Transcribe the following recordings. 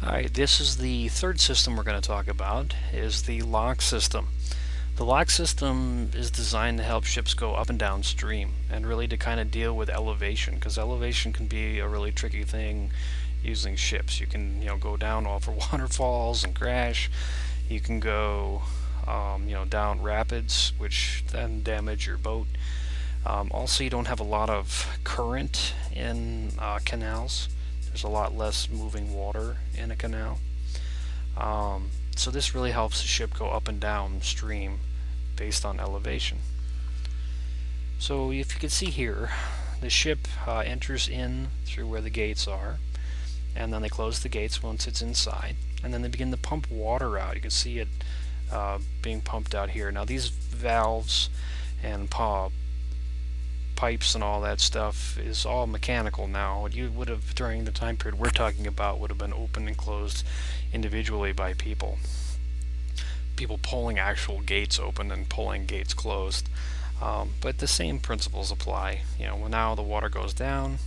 Alright, this is the third system we're going to talk about, is the lock system. The lock system is designed to help ships go up and downstream, and really to kind of deal with elevation, because elevation can be a really tricky thing using ships. You can, go down over waterfalls and crash. You can go, down rapids, which then damage your boat. Also, you don't have a lot of current in canals. There's a lot less moving water in a canal. So this really helps the ship go up and down stream based on elevation. So if you can see here, the ship enters in through where the gates are, and then they close the gates once it's inside, and then they begin to pump water out. You can see it being pumped out here. Now these valves and pipes and all that stuff is all mechanical now. What you would have during the time period we're talking about would have been opened and closed individually by people pulling actual gates open and pulling gates closed. But the same principles apply. When now the water goes down,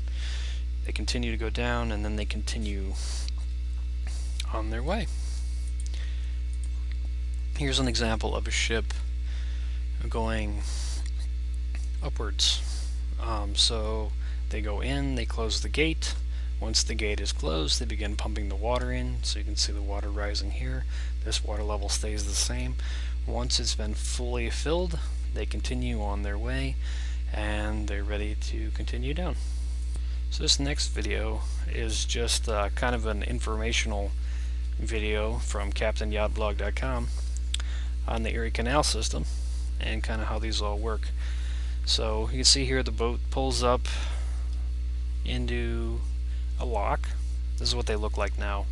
they continue to go down, and then they continue on their way. Here's an example of a ship going upwards. So they go in, they close the gate. Once the gate is closed, they begin pumping the water in, so you can see the water rising here. This water level stays the same. Once it's been fully filled, they continue on their way, and they're ready to continue down. So this next video is just kind of an informational video from CaptainYachtBlog.com on the Erie Canal system and kind of how these all work. So you can see here the boat pulls up into a lock. This is what they look like now.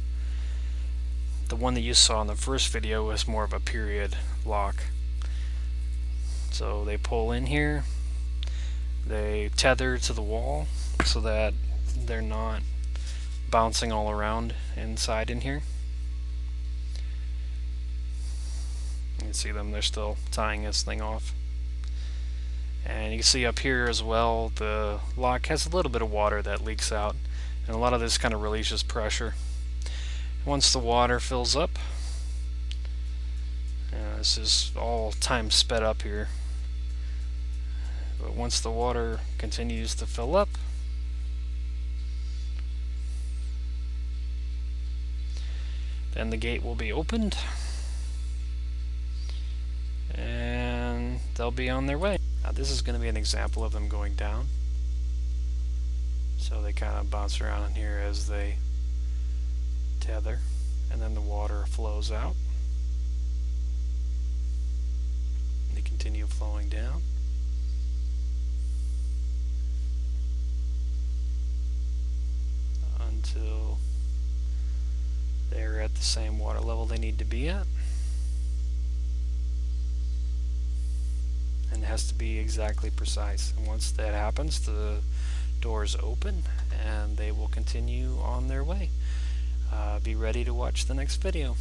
The one that you saw in the first video was more of a period lock. So they pull in here, they tether to the wall so that they're not bouncing all around inside in here. You can see them, they're still tying this thing off. And you can see up here as well, the lock has a little bit of water that leaks out, and a lot of this kind of releases pressure. Once the water fills up, this is all time sped up here, but once the water continues to fill up, then the gate will be opened and they'll be on their way. Now this is going to be an example of them going down. So they kind of bounce around in here as they tether, and then the water flows out. They continue flowing down until they're at the same water level they need to be at. And it has to be exactly precise. And once that happens, the doors open and they will continue on their way. Be ready to watch the next video.